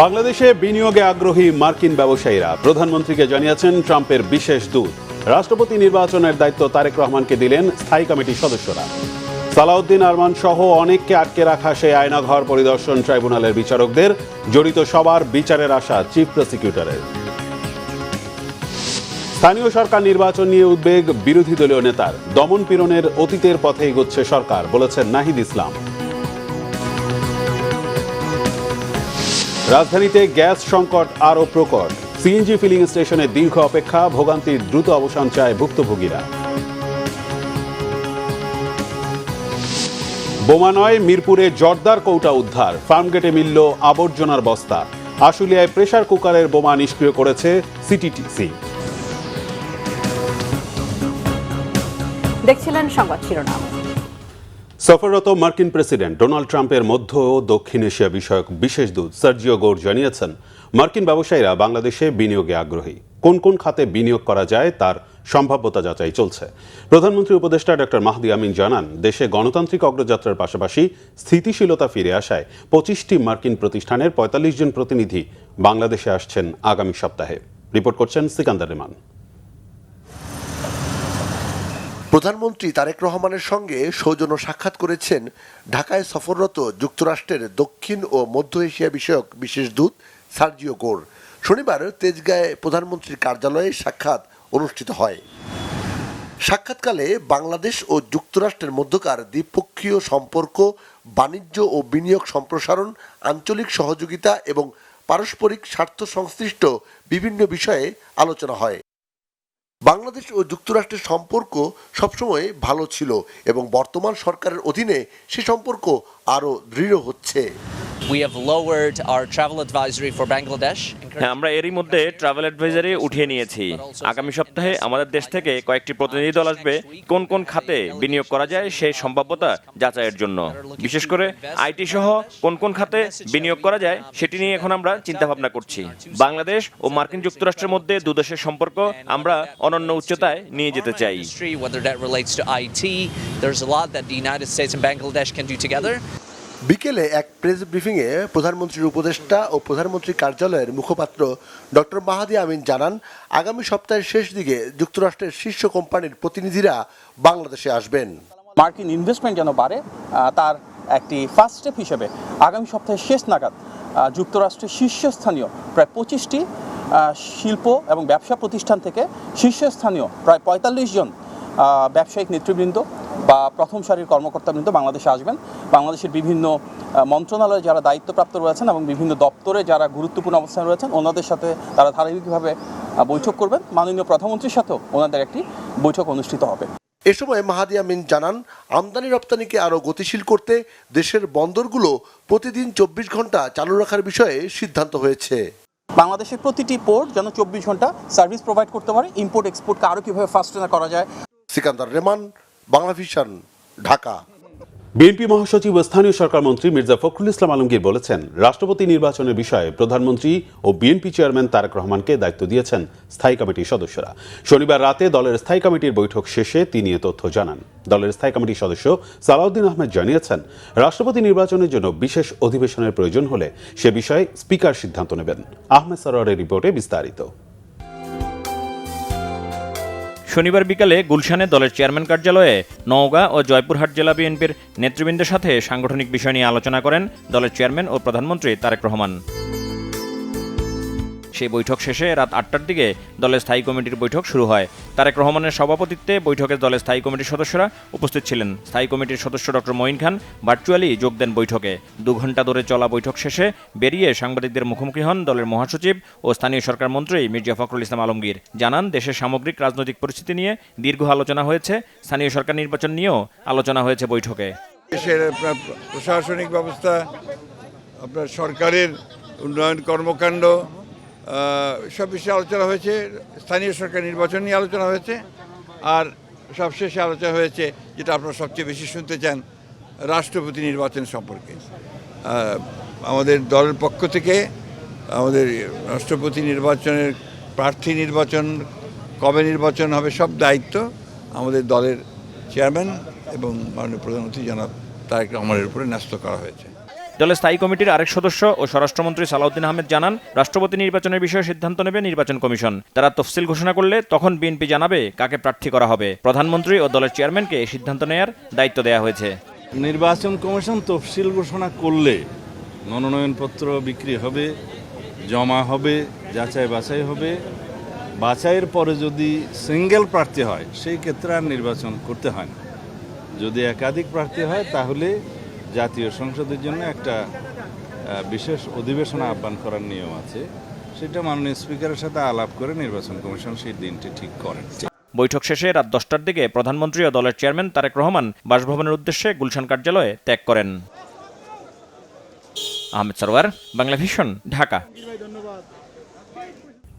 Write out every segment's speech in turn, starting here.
বাংলাদেশে বিনিয়োগে আগ্রহী মার্কিন ব্যবসায়ীরা প্রধানমন্ত্রীকে জানিয়েছেন ট্রাম্পের বিশেষ দূত। রাষ্ট্রপতি নির্বাচনের দায়িত্ব তারেক রহমানকে দিলেন স্থায়ী কমিটির সদস্যরা। সালাউদ্দিন আরমান সহ অনেককে আটকে রাখা সেই আয়নাঘর পরিদর্শন ট্রাইব্যুনালের বিচারকদের, জড়িত সবার বিচারের আশা চিফ প্রসিকিউটরের। স্থানীয় সরকার নির্বাচন নিয়ে উদ্বেগ বিরোধী দলীয় নেতার। দমন পীড়নের অতীতের পথে এগোচ্ছে সরকার, বলেছেন নাহিদ ইসলাম। রাজধানীতে গ্যাস সংকট আরও প্রকট। সিএনজি ফিলিং স্টেশনে দীর্ঘ অপেক্ষা, ভোগান্তির দ্রুত অবসান চায় ভুক্তভোগীরা। বোমা নয়, মিরপুরে জর্দার কৌটা উদ্ধার। ফার্মগেটে মিলল আবর্জনার বস্তা। আশুলিয়ায় প্রেসার কুকারের বোমা নিষ্ক্রিয় করেছে সিটিটিসি। দেখছিলেন সংবাদ শিরোনাম। সফররত মার্কিন প্রেসিডেন্ট ডোনাল্ড ট্রাম্পের মধ্য ও দক্ষিণ এশিয়া বিষয়ক বিশেষ দূত সার্জিও গৌর জানিয়েছেন, মার্কিন ব্যবসায়ীরা বাংলাদেশে বিনিয়োগে আগ্রহী। কোন কোন খাতে বিনিয়োগ করা যায় তার সম্ভাব্যতা যাচাই চলছে। প্রধানমন্ত্রী উপদেষ্টা ডক্টর মাহদি আমিন জানান, দেশে গণতান্ত্রিক অগ্রযাত্রার পাশাপাশি স্থিতিশীলতা ফিরে আসায় 25টি মার্কিন প্রতিষ্ঠানের 45 জন প্রতিনিধি বাংলাদেশে আসছেন আগামী সপ্তাহে। রিপোর্ট করছেন সিকান্দার রেমান। প্রধানমন্ত্রী তারেক রহমানের সঙ্গে সৌজন্য সাক্ষাৎ করেছেন ঢাকায় সফররত যুক্তরাষ্ট্রের দক্ষিণ ও মধ্য এশিয়া বিষয়ক বিশেষ দূত সার্জিও গৌর। শনিবার তেজগাঁয়ে প্রধানমন্ত্রীর কার্যালয়ে সাক্ষাৎ অনুষ্ঠিত হয়। সাক্ষাৎকালে বাংলাদেশ ও যুক্তরাষ্ট্রের মধ্যকার দ্বিপক্ষীয় সম্পর্ক, বাণিজ্য ও বিনিয়োগ সম্প্রসারণ, আঞ্চলিক সহযোগিতা এবং পারস্পরিক স্বার্থ সংশ্লিষ্ট বিভিন্ন বিষয়ে আলোচনা হয়। বাংলাদেশ ও যুক্তরাষ্ট্রের সম্পর্ক সবসময় ভালো ছিল এবং বর্তমান সরকারের অধীনে সে সম্পর্ক আরও দৃঢ় হচ্ছে। আমরা এরই মধ্যে ট্রাভেল অ্যাডভাইজারি উঠিয়ে নিয়েছি। আগামী সপ্তাহে আমাদের দেশ থেকে কয়েকটি প্রতিনিধি দল আসবে কোন কোন খাতে বিনিয়োগ করা যায় সেই সম্ভাব্যতা যাচাইয়ের জন্য। বিশেষ করে আইটি সহ কোন কোন খাতে বিনিয়োগ করা যায় সেটি নিয়ে এখন আমরা চিন্তা ভাবনা করছি। বাংলাদেশ ও মার্কিন যুক্তরাষ্ট্রের মধ্যে দুদেশের সম্পর্ক আমরা অনন্য উচ্চতায় নিয়ে যেতে চাই। বিকেলে এক প্রেস ব্রিফিংয়ে প্রধানমন্ত্রীর উপদেষ্টা ও প্রধানমন্ত্রীর কার্যালয়ের মুখপাত্র ডক্টর মাহদি আমিন জানান, আগামী সপ্তাহের শেষ দিকে যুক্তরাষ্ট্রের শীর্ষ কোম্পানির প্রতিনিধিরা বাংলাদেশে আসবেন। মার্কিন ইনভেস্টমেন্ট যেন বাড়ে তার একটি ফার্স্ট স্টেপ হিসেবে আগামী সপ্তাহের শেষ নাগাদ যুক্তরাষ্ট্রের শীর্ষস্থানীয় প্রায় 25টি শিল্প এবং ব্যবসা প্রতিষ্ঠান থেকে শীর্ষস্থানীয় প্রায় 45 জন ব্যবসায়িক নেতৃবৃন্দ বা প্রথম সারির কর্মকর্তাবৃন্দ বাংলাদেশে আসবেন। বাংলাদেশের বিভিন্ন মন্ত্রণালয়ে যারা দায়িত্বপ্রাপ্ত রয়েছেন এবং বিভিন্ন দপ্তরে যারা গুরুত্বপূর্ণ অবস্থানে রয়েছেন ওনাদের সাথে তারা ধারাবাহিকভাবে বৈঠক করবেন। মাননীয় প্রধানমন্ত্রীর সাথেও ওনাদের একটি বৈঠক অনুষ্ঠিত হবে। এ সময় মাহদি আমিন জানান, আমদানি রপ্তানিকে আরও গতিশীল করতে দেশের বন্দরগুলো প্রতিদিন 24 ঘন্টা চালু রাখার বিষয়ে সিদ্ধান্ত হয়েছে। বাংলাদেশের প্রতিটি পোর্ট যেন 24 ঘন্টা সার্ভিস প্রোভাইড করতে পারে। ইম্পোর্ট এক্সপোর্টকে আরও কীভাবে ফাস্টেনার করা যায়। সিকান্দার রেমান, বাংলাভিশন, ঢাকা। বিএনপি মহাসচিব ও স্থানীয় সরকার মন্ত্রী মির্জা ফখরুল ইসলাম আলমগীর বলেছেন, রাষ্ট্রপতি নির্বাচনের বিষয়ে প্রধানমন্ত্রী ও বিএনপি চেয়ারম্যান তারেক রহমানকে দায়িত্ব দিয়েছেন স্থায়ী কমিটির সদস্যরা। শনিবার রাতে দলের স্থায়ী কমিটির বৈঠক শেষে তিনি এ তথ্য জানান। দলের স্থায়ী কমিটির সদস্য সালাউদ্দিন আহমেদ জানিয়েছেন, রাষ্ট্রপতি নির্বাচনের জন্য বিশেষ অধিবেশনের প্রয়োজন হলে সে বিষয়ে স্পিকার সিদ্ধান্ত নেবেন। আহমেদ সরোয়ারের রিপোর্টে বিস্তারিত। শনিবার বিকালে গুলশানে দলের চেয়ারম্যান কার্যালয়ে নওগাঁ ও জয়পুরহাট জেলা বিএনপির নেতৃবৃন্দের সাথে সাংগঠনিক বিষয় নিয়ে আলোচনা করেন দলের চেয়ারম্যান ও প্রধানমন্ত্রী তারেক রহমান। সেই বৈঠক শেষে রাত 8টার দিকে দলের স্থায়ী কমিটির বৈঠক শুরু হয়। তারেক রহমানের সভাপতিত্বে বৈঠকে দলের স্থায়ী কমিটির সদস্যরা উপস্থিত ছিলেন। স্থায়ী কমিটির সদস্য ডক্টর মঈন খান ভার্চুয়ালি যোগ দেন বৈঠকে। 2 ঘণ্টা ধরে চলা বৈঠক শেষে বেরিয়ে সাংবাদিকদের মুখোমুখি হন দলের মহাসচিব ও স্থানীয় সরকার মন্ত্রী মির্জা ফখরুল ইসলাম আলমগীর। জানান, দেশের সামগ্রিক রাজনৈতিক পরিস্থিতি নিয়ে দীর্ঘ আলোচনা হয়েছে। স্থানীয় সরকার নির্বাচন নিয়েও আলোচনা হয়েছে বৈঠকে। দেশের প্রশাসনিক ব্যবস্থা, আপনার সরকারের উন্নয়ন কর্মকাণ্ড সব বিষয়ে আলোচনা হয়েছে। স্থানীয় সরকার নির্বাচন নিয়ে আলোচনা হয়েছে। আর সবশেষে আলোচনা হয়েছে, যেটা আপনারা সবচেয়ে বেশি শুনতে চান, রাষ্ট্রপতি নির্বাচন সম্পর্কে। আমাদের দলের পক্ষ থেকে আমাদের রাষ্ট্রপতি নির্বাচনের প্রার্থী নির্বাচন, কবে নির্বাচন হবে, সব দায়িত্ব আমাদের দলের চেয়ারম্যান এবং মাননীয় প্রধানমন্ত্রী জনাব তারেক রহমানের উপরে ন্যস্ত করা হয়েছে। দলের স্থায়ী কমিটির আরেক সদস্য ও স্বরাষ্ট্রমন্ত্রী সালাউদ্দিন আহমেদ জানান, রাষ্ট্রপতি নির্বাচনের বিষয়ে সিদ্ধান্ত নেবে নির্বাচন কমিশন। তারা তফসিল ঘোষণা করলে তখন বিএনপি জানাবে কাকে প্রার্থী করা হবে। প্রধানমন্ত্রী ও দলের চেয়ারম্যানকে এই সিদ্ধান্ত নেয়ার দায়িত্ব দেওয়া হয়েছে। নির্বাচন কমিশন তফসিল ঘোষণা করলে মনোনয়নপত্র বিক্রি হবে, জমা হবে, যাচাই বাছাই হবে। বাছাইয়ের পরে যদি সিঙ্গেল প্রার্থী হয় সেই ক্ষেত্রে আর নির্বাচন করতে হয় না। যদি একাধিক প্রার্থী হয় তাহলে জাতীয় সংসদের জন্য একটা বিশেষ অধিবেশন আহ্বান করার নিয়ম আছে। সেটা মাননীয় স্পিকারের সাথে আলাপ করে নির্বাচন কমিশন সেই দিনটি ঠিক করেন। বৈঠক শেষে রাত 10টার দিকে প্রধানমন্ত্রী ও দলের চেয়ারম্যান তারেক রহমান বাসভবনের উদ্দেশ্যে গুলশান কার্যালয়ে ত্যাগ করেন। আহমেদ সরওয়ার, বাংলা ভিশন, ঢাকা।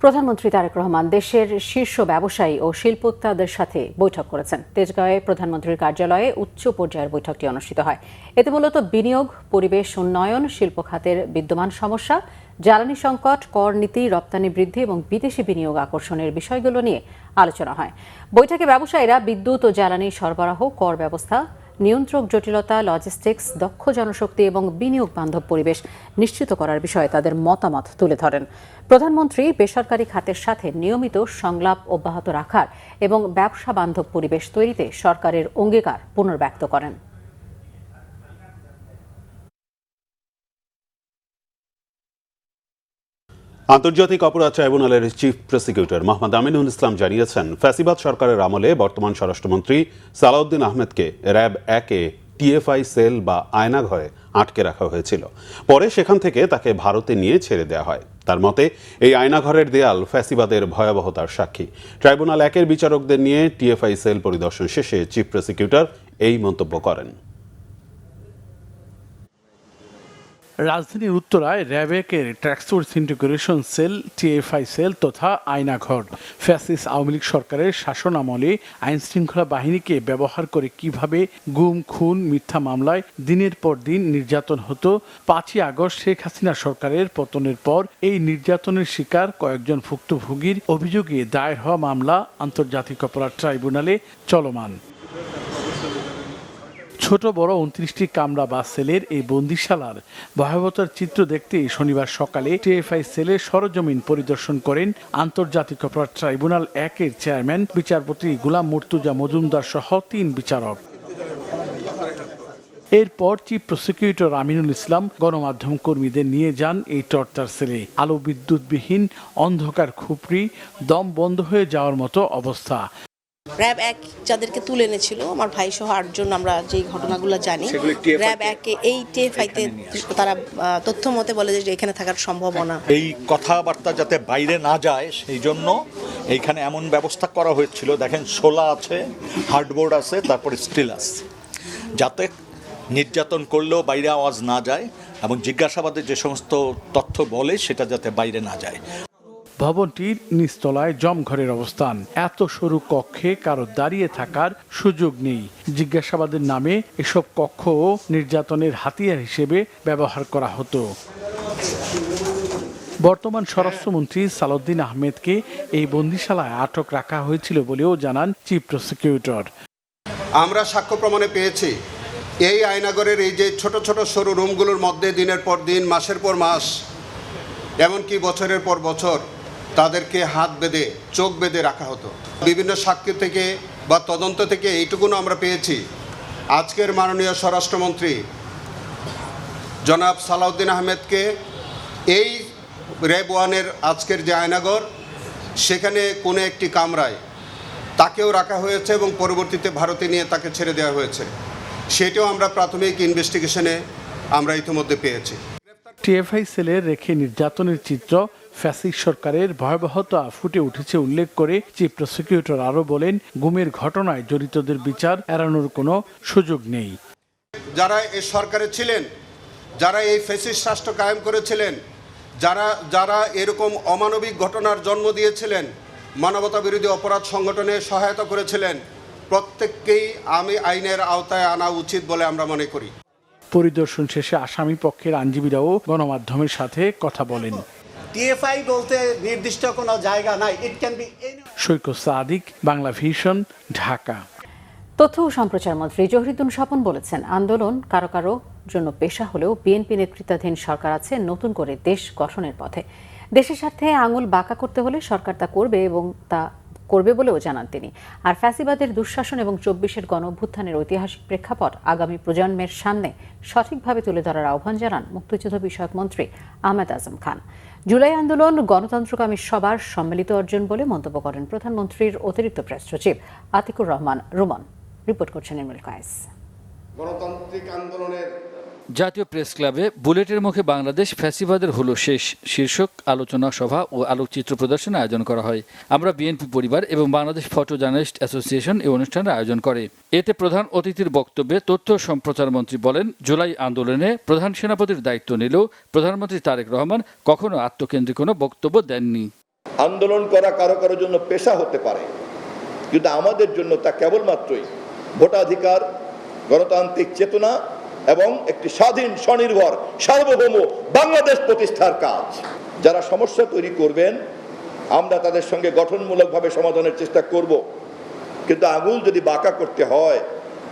প্রধানমন্ত্রী তারেক রহমান দেশের শীর্ষ ব্যবসায়ী ও শিল্পোদ্যোক্তাদের সাথে বৈঠক করেছেন। তেজগাঁওয়ে প্রধানমন্ত্রীর কার্যালয়ে উচ্চ পর্যায়ের বৈঠকটি অনুষ্ঠিত হয়। এতে মূলত বিনিয়োগ, পরিবেশ উন্নয়ন, শিল্প খাতের বিদ্যমান সমস্যা, জ্বালানি সংকট, কর নীতি, রপ্তানি বৃদ্ধি এবং বিদেশি বিনিয়োগ আকর্ষণের বিষয়গুলো নিয়ে আলোচনা হয়। বৈঠকে ব্যবসায়ীরা বিদ্যুৎ ও জ্বালানি সরবরাহ, কর ব্যবস্থা, নিয়ন্ত্রক জটিলতা, লজিস্টিক্স, দক্ষ জনশক্তি এবং বিনিয়োগ বান্ধব পরিবেশ নিশ্চিত করার বিষয়ে তাদের মতামত তুলে ধরেন। প্রধানমন্ত্রী বেসরকারি খাতের সাথে নিয়মিত সংলাপ অব্যাহত রাখার এবং ব্যবসা বান্ধব পরিবেশ তৈরিতে সরকারের অঙ্গীকার পুনর্ব্যক্ত করেন। আন্তর্জাতিক অপরাধ ট্রাইব্যুনালের চিফ প্রসিকিউটর মোহাম্মদ আমিনুল ইসলাম জানিয়েছেন, ফ্যাসিবাদ সরকারের আমলে বর্তমান স্বরাষ্ট্রমন্ত্রী সালাউদ্দিন আহমেদকে র্যাব 1-এ টিএফআই সেল বা আয়নাঘরে আটকে রাখা হয়েছিল। পরে সেখান থেকে তাকে ভারতে নিয়ে ছেড়ে দেওয়া হয়। তার মতে এই আয়নাঘরের দেয়াল ফ্যাসিবাদের ভয়াবহতার সাক্ষী। ট্রাইব্যুনাল 1-এর বিচারকদের নিয়ে টিএফআই সেল পরিদর্শন শেষে চিফ প্রসিকিউটর এই মন্তব্য করেন। রাজধানীর উত্তরায় র্যাব 1-এর transport integration cell, TFI cell তথা আয়নাঘর ফ্যাসিস্ট আওয়ামী লীগ সরকারের শাসন আমলে আইন শৃঙ্খলা বাহিনীকে ব্যবহার করে কিভাবে গুম, খুন, মিথ্যা মামলায় দিনের পর দিন নির্যাতন হতো। 5ই আগস্ট শেখ হাসিনা সরকারের পতনের পর এই নির্যাতনের শিকার কয়েকজন ভুক্তভোগীর অভিযোগে দায়ের হওয়া মামলা আন্তর্জাতিক অপরাধ ট্রাইব্যুনালে চলমান। ছোট বড় 29টি কামরা বা সেলের এই বন্দিশালার ভয়াবহতার চিত্র দেখতে শনিবার সকালে টিএফআই সেলের সরজমিন পরিদর্শন করেন আন্তর্জাতিক অপরাধ ট্রাইব্যুনাল 1-এর চেয়ারম্যান বিচারপতি গোলাম মুর্তুজা মজুমদার সহ 3 বিচারক। এরপর চিফ প্রসিকিউটর আমিনুল ইসলাম গণমাধ্যম কর্মীদের নিয়ে যান এই টর্চার সেলে। আলো বিদ্যুৎবিহীন অন্ধকার খুপড়ি, দম বন্ধ হয়ে যাওয়ার মতো অবস্থা। র্যাব 1 যাদেরকে তুলে এনেছিল, আমার ভাই সহ 8 জন, আমরা যেই ঘটনাগুলো জানি, র্যাব 1-এ এই টিএফআইতে তারা তথ্য মতে বলে যে এখানে থাকার সম্ভাবনা। এই কথাবার্তা যাতে বাইরে না যায় সেই জন্য এইখানে এমন ব্যবস্থা করা হয়েছিল। দেখেন, শোলা আছে, হার্ডবোর্ড আছে, তারপরে স্টিল আছে, যাতে নির্যাতন করলেও বাইরে আওয়াজ না যায় এবং জিজ্ঞাসাবাদে যে সমস্ত তথ্য বলে সেটা যাতে বাইরে না যায়। ভবনটির নিচতলায় জমঘরের অবস্থান। এত সরু কক্ষে কারো দাঁড়িয়ে থাকার সুযোগ নেই। জিজ্ঞাসাবাদের নামে এসব কক্ষ নির্যাতনের হাতিয়ার হিসেবে ব্যবহার করা হতো। বর্তমান স্বরাষ্ট্রমন্ত্রী সালাউদ্দিন আহমেদকে এই বন্দিশালায় আটক রাখা হয়েছিল বলেও জানান চিফ প্রসিকিউটর। আমরা সাক্ষ্য প্রমাণে পেয়েছি এই আয়নাগরের এই যে ছোট ছোট সরু রুমগুলোর মধ্যে দিনের পর দিন, মাসের পর মাস, এমনকি বছরের পর বছর তাদেরকে হাত বেঁধে, চোখ বেঁধে রাখা হতো। বিভিন্ন সাক্ষী থেকে বা তদন্ত থেকে এইটুকুনো আমরা পেয়েছি, আজকের মাননীয় স্বরাষ্ট্রমন্ত্রী জনাব সালাউদ্দিন আহমেদকে এই র্যাব 1-এর আজকের যে আয়নাগর, সেখানে কোনো একটি কামরায় তাকেও রাখা হয়েছে এবং পরবর্তীতে ভারতে নিয়ে তাকে ছেড়ে দেওয়া হয়েছে। সেটাও আমরা প্রাথমিক ইনভেস্টিগেশনে আমরা ইতিমধ্যে পেয়েছি। টিএফআই সেলের রেখে নির্যাতনের চিত্র ফ্যাসিস্ট সরকারের ভয়াবহতা ফুটে উঠেছে উল্লেখ করে চিফ প্রসিকিউটর আরও বলেন, গুমের ঘটনায় জড়িতদের বিচার এড়ানোর কোনো সুযোগ নেই। যারা এই সরকারে ছিলেন, যারা এই ফ্যাসিস্ট রাষ্ট্র কায়েম করেছিলেন, যারা এরকম অমানবিক ঘটনার জন্ম দিয়েছিলেন, মানবতা বিরোধী অপরাধ সংগঠনে সহায়তা করেছিলেন, প্রত্যেককেই আইনের আওতায় আনা উচিত বলে আমরা মনে করি। পরিদর্শন শেষে আসামি পক্ষের আইনজীবীরাও গণমাধ্যমের সাথে কথা বলেন। টিএফআই বলতে নির্দিষ্ট কোনো জায়গা নাই, it can be. Saikat Sadiq, Bangla Vision, Dhaka. তথ্য ও সম্প্রচার মন্ত্রী জহিরুদ্দিন স্বপন বলেছেন, আন্দোলন কারো কারো জন্য পেশা হলেও বিএনপি নেতৃত্বাধীন সরকার আছে নতুন করে দেশ গঠনের পথে। দেশের স্বার্থে আঙুল বাঁকা করতে হলে সরকার তা করবে এবং তা করবে বলেও জানান তিনি। আর ফ্যাসিবাদের দুঃশাসন এবং ২৪-এর গণঅভ্যুত্থানের ঐতিহাসিক প্রেক্ষাপট আগামী প্রজন্মের সামনে সঠিকভাবে তুলে ধরার আহ্বান জানান মুক্তিযুদ্ধ বিষয়ক মন্ত্রী আহমেদ আজম খান। জুলাই আন্দোলন গণতন্ত্রকামী সবার সম্মিলিত অর্জন বলে মন্তব্য করেন প্রধানমন্ত্রীর অতিরিক্ত প্রেস সচিব আতিকুর রহমান রুমন। রিপোর্ট করছেন ইমরুল কায়েস। গণতান্ত্রিক আন্দোলনের জাতীয় প্রেস ক্লাবে বুলেটের মুখে বাংলাদেশ ফ্যাসিবাদের হলো শেষ শীর্ষক আলোচনা সভা ও আলোকচিত্র প্রদর্শনের আয়োজন করা হয়। আমরা বিএনপি পরিবার এবং বাংলাদেশ ফটো জার্নালিস্ট অ্যাসোসিয়েশন এই অনুষ্ঠানের আয়োজন করে। এতে প্রধান অতিথির বক্তব্যে তথ্য সম্প্রচার মন্ত্রী বলেন, জুলাই আন্দোলনে প্রধান সেনাপতির দায়িত্ব নিলেও প্রধানমন্ত্রী তারেক রহমান কখনো আত্মকেন্দ্রিক কোনো বক্তব্য দেননি। আন্দোলন করা কারো কারো জন্য পেশা হতে পারে, কিন্তু আমাদের জন্য তা কেবলমাত্রই ভোটাধিকার, গণতান্ত্রিক চেতনা এবং একটি স্বাধীন, স্বনির্ভর, সার্বভৌম বাংলাদেশ প্রতিষ্ঠার কাজ। যারা সমস্যা তৈরি করবেন আমরা তাদের সঙ্গে গঠনমূলকভাবে সমাধানের চেষ্টা করব, কিন্তু আঙুল যদি বাঁকা করতে হয়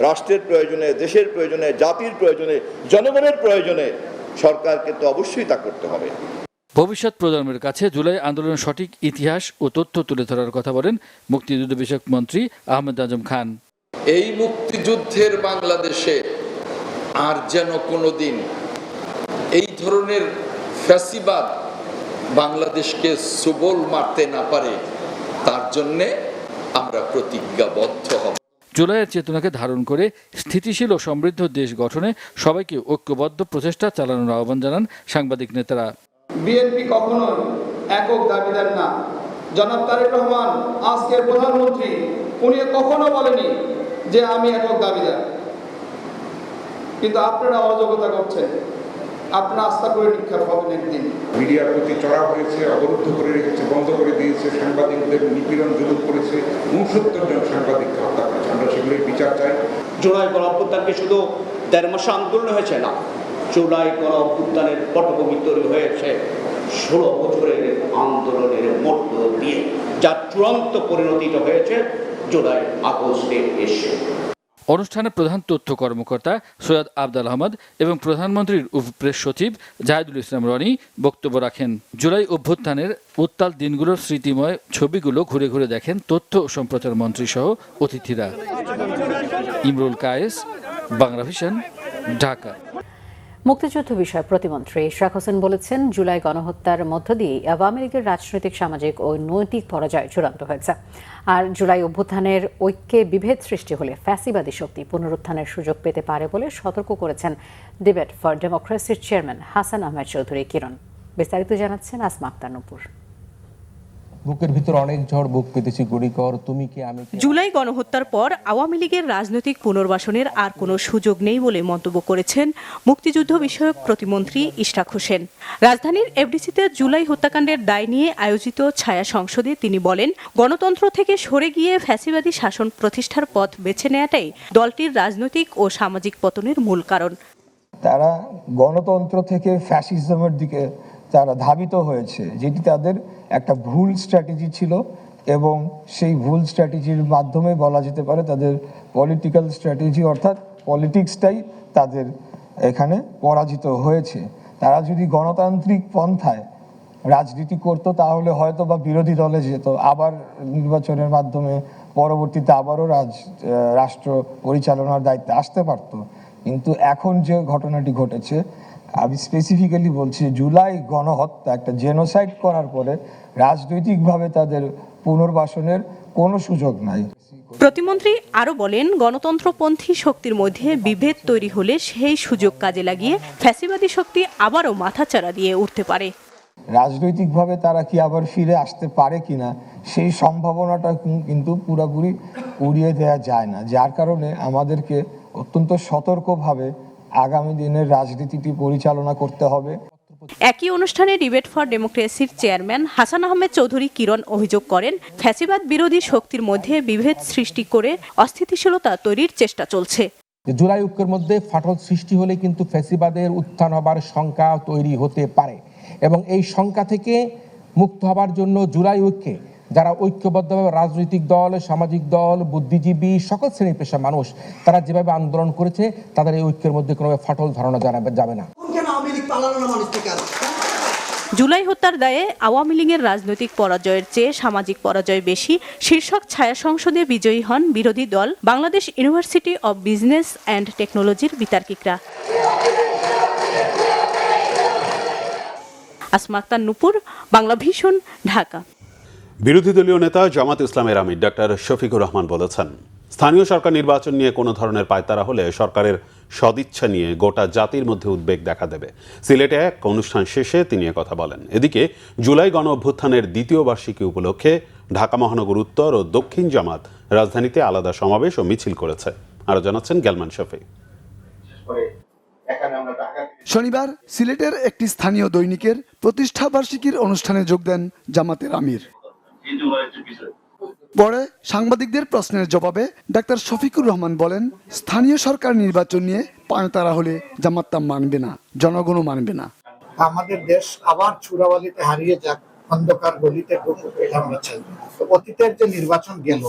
রাষ্ট্রের প্রয়োজনে, দেশের প্রয়োজনে, জাতির প্রয়োজনে, জনগণের প্রয়োজনে, সরকারকে তো অবশ্যই তা করতে হবে। ভবিষ্যৎ প্রজন্মের কাছে জুলাই আন্দোলনের সঠিক ইতিহাস ও তথ্য তুলে ধরার কথা বলেন মুক্তিযুদ্ধ বিষয়ক মন্ত্রী আহমেদ আজম খান। এই মুক্তিযুদ্ধের বাংলাদেশে আর যেন কোনোদিন এই ধরনের ফ্যাসিবাদ বাংলাদেশকে সুবল মারতে না পারে, তার জন্যে আমরা প্রতিজ্ঞাবদ্ধ হব। জুলাইয়ের চেতনাকে ধারণ করে স্থিতিশীল ও সমৃদ্ধ দেশ গঠনে সবাইকে ঐক্যবদ্ধ প্রচেষ্টা চালানোর আহ্বান জানান সাংবাদিক নেতারা। বিএনপি কখনোই একক দাবিদার না। জনাব তারেক রহমান আজকের প্রধানমন্ত্রী, উনি কখনো বলেনি যে আমি একক দাবিদার, কিন্তু আপনারা অযোগ্যতা করছেন। আপনারা আস্থা করে নিক্ষেপ হবেন একদিন। মিডিয়ার প্রতি চড়া হয়েছে, অবরুদ্ধ করে রেখেছে, বন্ধ করে দিয়েছে, সাংবাদিকদের নিপীড়ন জুলুম করেছে, ৬৯ জন সাংবাদিককে হত্যা করেছে। আমরা সেগুলোর বিচার চাই। জুলাই গণঅভ্যুত্থানকে শুধু ১৩ মাসে আন্দোলন হয়েছে না, জুলাই গণঅভ্যুত্থানের পটভূমি তৈরি হয়েছে ১৬ বছরের আন্দোলনের মধ্য দিয়ে, যার চূড়ান্ত পরিণতিটা হয়েছে জুলাই আগস্টে এসে। অনুষ্ঠানে প্রধান তথ্য কর্মকর্তা সৈয়দ আবদাল আহমদ এবং প্রধানমন্ত্রীর প্রেস সচিব জাহিদুল ইসলাম রনি বক্তব্য রাখেন। জুলাই অভ্যুত্থানের উত্তাল দিনগুলোর স্মৃতিময় ছবিগুলো ঘুরে ঘুরে দেখেন তথ্য ও সম্প্রচার মন্ত্রী সহ অতিথিরা। ইমরুল কায়েস, বাংলা ভিশন, ঢাকা। মুক্তিযুদ্ধ বিষয়ক প্রতিমন্ত্রী ইশরাক হোসেন বলেছেন, জুলাই গণহত্যার মধ্য দিয়ে আওয়ামী লীগের রাজনৈতিক, সামাজিক ও নৈতিক পরাজয় চূড়ান্ত হয়েছে। আর জুলাই অভ্যুত্থানের ঐক্যে বিভেদ সৃষ্টি হলে ফ্যাসিবাদী শক্তি পুনরুত্থানের সুযোগ পেতে পারে বলে সতর্ক করেছেন ডিবেট ফর ডেমোক্রেসির চেয়ারম্যান হাসান আহমেদ চৌধুরী কিরণ। বিস্তারিত জানাচ্ছেন আসমা আক্তার নূপুর। বুকের ভিতর অনেক ঝড়, বুক পেতেছি গুড়ি কর, তুমি কি আমি। জুলাই গণহত্যার পর আওয়ামী লীগের রাজনৈতিক পুনর্বাসনের আর কোনো সুযোগ নেই বলে মন্তব্য করেছেন মুক্তিযুদ্ধ বিষয়ক প্রতিমন্ত্রী ইশরাক হোসেন। রাজধানীর এফডিসিতে জুলাই হত্যাকাণ্ডের দায় নিয়ে আয়োজিত ছায়া সংসদে তিনি বলেন, গণতন্ত্র থেকে সরে গিয়ে ফ্যাসিবাদী শাসন প্রতিষ্ঠার পথ বেছে নেওয়াটাই দলটির রাজনৈতিক ও সামাজিক পতনের মূল কারণ। তারা গণতন্ত্র থেকে ফ্যাসিজমের দিকে তারা ধাবিত হয়েছে, যেটি তাদের একটা ভুল স্ট্র্যাটেজি ছিল এবং সেই ভুল স্ট্র্যাটেজির মাধ্যমে বলা যেতে পারে তাদের পলিটিক্যাল স্ট্র্যাটেজি অর্থাৎ পলিটিক্সটাই তাদের এখানে পরাজিত হয়েছে। তারা যদি গণতান্ত্রিক পন্থায় রাজনীতি করতো তাহলে হয়তো বা বিরোধী দলে যেত, আবার নির্বাচনের মাধ্যমে পরবর্তীতে আবারও রাষ্ট্র পরিচালনার দায়িত্বে আসতে পারত। কিন্তু এখন যে ঘটনাটি ঘটেছে, আমি স্পেসিফিক্যালি বলছি, জুলাই গণহত্যা একটা জেনোসাইড করার পরে রাজনৈতিকভাবে তাদের পুনর্বাসনের কোনো সুযোগ নাই। প্রতিমন্ত্রী আরও বলেন, গণতন্ত্রপন্থী শক্তির মধ্যে বিভেদ তৈরি হলে সেই সুযোগ কাজে লাগিয়ে ফ্যাসিবাদী শক্তি আবারও মাথাচাড়া দিয়ে উঠতে পারে। রাজনৈতিকভাবে তারা কি আবার ফিরে আসতে পারে কিনা সেই সম্ভাবনাটা কিন্তু পুরোপুরি উড়িয়ে দেওয়া যায় না, যার কারণে আমাদেরকে অত্যন্ত সতর্কভাবে আগামী দিনের রাজনীতিটি পরিচালনা করতে হবে। একই অনুষ্ঠানে ডিবেট ফর ডেমোক্রেসির চেয়ারম্যান হাসান আহমেদ চৌধুরী কিরণ অভিযোগ করেন, ফ্যাসিবাদ বিরোধী শক্তির মধ্যে বিভেদ সৃষ্টি করে অস্থিতিশীলতা তৈরির চেষ্টা চলছে। জুলাই ঐক্যের মধ্যে ফাটল সৃষ্টি হলে কিন্তু ফ্যাসিবাদের উত্থান হবার শঙ্কা তৈরি হতে পারে এবং এই শঙ্কা থেকে মুক্ত হবার জন্য জুলাই ঐক্যে যারা ঐক্যবদ্ধভাবে রাজনৈতিক দল, সামাজিক দল, বুদ্ধিজীবী, সকল শ্রেণী পেশা মানুষ তারা যেভাবে আন্দোলন করেছে, তাদের এই ঐক্যের মধ্যে কোনো ফাটল ধারণা যাবে না। জুলাই হত্যার দায়ে আওয়ামী লীগের রাজনৈতিক পরাজয়ের চেয়ে সামাজিক পরাজয় বেশি শীর্ষক ছায়া সংসদে বিজয়ী হন বিরোধী দল Bangladesh university of business and টেকনোলজির বিতার্কিকরা। আসমা আক্তার নূপুর, বাংলা ভিশন, ঢাকা। বিরোধী দলীয় নেতা জামাত ইসলামের আমির ডক্টর শফিকুর রহমান বলেছেন, স্থানীয় সরকার নির্বাচন নিয়ে কোনো ধরনের পায়তারা হলে সরকারের সদিচ্ছা নিয়ে গোটা জাতির মধ্যে উদ্বেগ দেখা দেবে। সিলেটে এক অনুষ্ঠান শেষে তিনি কথা বলেন। এদিকে জুলাই গণ অভ্যুত্থানের দ্বিতীয় বার্ষিকী উপলক্ষে ঢাকা মহানগর উত্তর ও দক্ষিণ জামাত রাজধানীতে আলাদা সমাবেশ ও মিছিল করেছে। আরো জানাচ্ছেন গ্যালমান শফি। শনিবার সিলেটের একটি স্থানীয় দৈনিকের প্রতিষ্ঠা বার্ষিকীর অনুষ্ঠানে যোগ দেন জামাতের আমির। পরে সাংবাদিকদের প্রশ্নের জবাবে ডাক্তার শফিকুর রহমান বলেন, স্থানীয় সরকার নির্বাচন নিয়ে পায়তারা হলে জামাত তা মানবে না, জনগণও মানবে না। আমাদের দেশ আবার চূড়াবালিতে হারিয়ে যাক, অন্ধকার গলিতে আমরা চাই। অতীতের যে নির্বাচন গেল